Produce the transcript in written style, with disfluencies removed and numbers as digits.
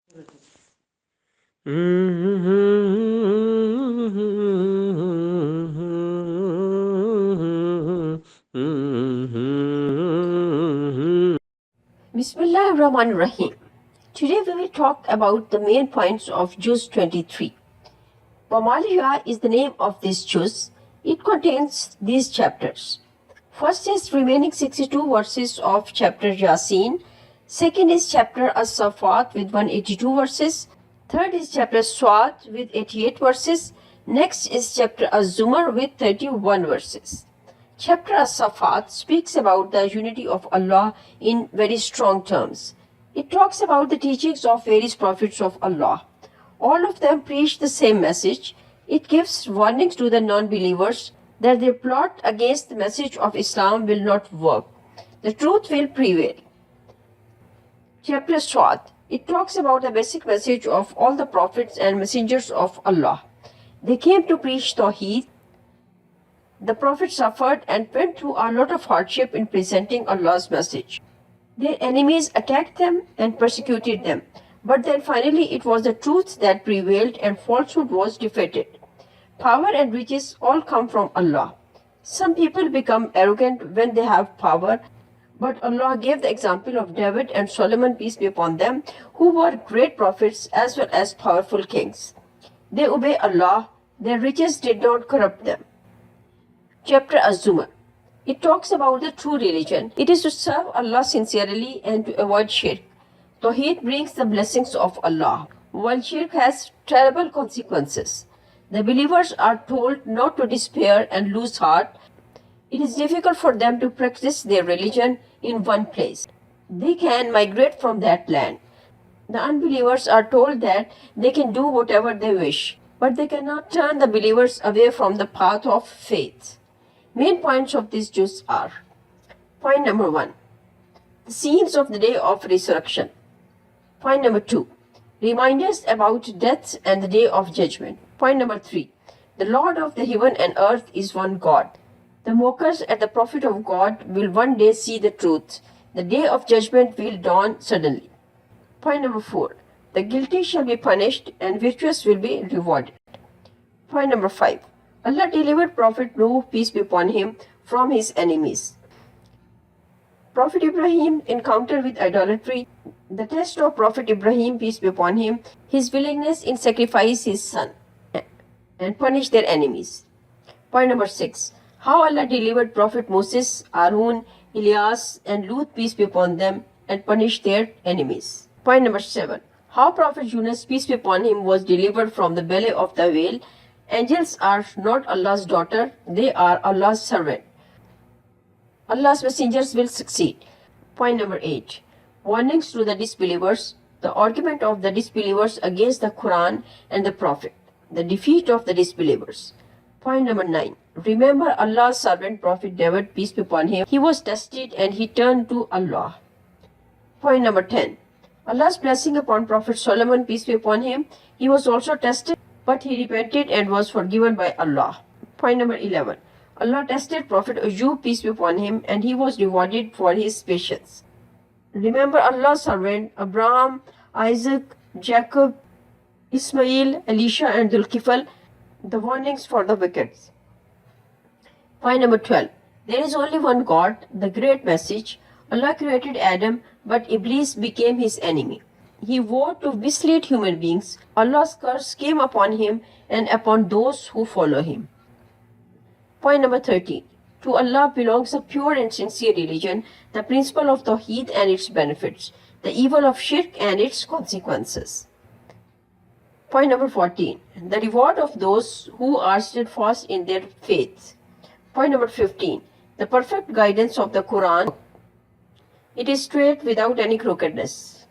Bismillah ar-Rahman ar-Rahim. Today we will talk about the main points of Juz 23. Wamaliya is the name of this Juz. It contains these chapters. First is remaining 62 verses of chapter Yasin. Second is chapter As-Safat with 182 verses. Third is chapter Swat with 88 verses. Next is chapter Az-Zumar with 31 verses. Chapter As-Safat speaks about the unity of Allah in very strong terms. It talks about the teachings of various prophets of Allah. All of them preach the same message. It gives warnings to the non-believers that their plot against the message of Islam will not work. The truth will prevail. Chapter Swat. It talks about the basic message of all the prophets and messengers of Allah. They came to preach Tawheed. The Prophet suffered and went through a lot of hardship in presenting Allah's message. Their enemies attacked them and persecuted them, but then finally it was the truth that prevailed and falsehood was defeated. Power and riches all come from Allah. Some people become arrogant when they have power, but Allah gave the example of David and Solomon, peace be upon them, who were great prophets as well as powerful kings. They obey Allah. Their riches did not corrupt them. Chapter Az-Zumar. It talks about the true religion. It is to serve Allah sincerely and to avoid shirk. Tawheed brings the blessings of Allah, while shirk has terrible consequences. The believers are told not to despair and lose heart. It is difficult for them to practice their religion in one place. They can migrate from that land. The unbelievers are told that they can do whatever they wish, but they cannot turn the believers away from the path of faith. Main points of this juz are: point number 1, the scenes of the day of resurrection. Point number 2, reminders about death and the day of judgment. Point number 3, the Lord of the heaven and earth is one God. The mockers at the Prophet of God will one day see the truth. The day of judgment will dawn suddenly. Point number 4, the guilty shall be punished and virtuous will be rewarded. Point number 5, Allah delivered Prophet Nuh, peace be upon him, from his enemies. Prophet Ibrahim encounter with idolatry. The test of Prophet Ibrahim, peace be upon him, his willingness in sacrifice his son and punish their enemies. Point number 6, how Allah delivered Prophet Moses, Aaron, Elias and Lut, peace be upon them, and punished their enemies. Point number 7, how Prophet Yunus, peace be upon him, was delivered from the belly of the whale. Angels are not Allah's daughter, they are Allah's servant. Allah's messengers will succeed. Point number 8, warnings to the disbelievers, the argument of the disbelievers against the Quran and the Prophet, the defeat of the disbelievers. Point number 9, remember Allah's servant Prophet David, peace be upon him. He was tested and he turned to Allah. Point number 10, Allah's blessing upon Prophet Solomon, peace be upon him. He was also tested, but he repented and was forgiven by Allah. Point number 11, Allah tested Prophet Ayub, peace be upon him, and he was rewarded for his patience. Remember Allah's servant Abraham, Isaac, Jacob, Ismail, Elisha and Dhul-Kifl, the warnings for the wicked. Point number 12, there is only one God, the great message. Allah created Adam, but Iblis became his enemy. He vowed to mislead human beings. Allah's curse came upon him and upon those who follow him. Point number 13, to Allah belongs a pure and sincere religion, the principle of Tawheed and its benefits, the evil of shirk and its consequences. Point number 14, the reward of those who are steadfast in their faith. Point number 15, the perfect guidance of the Quran. It is straight without any crookedness.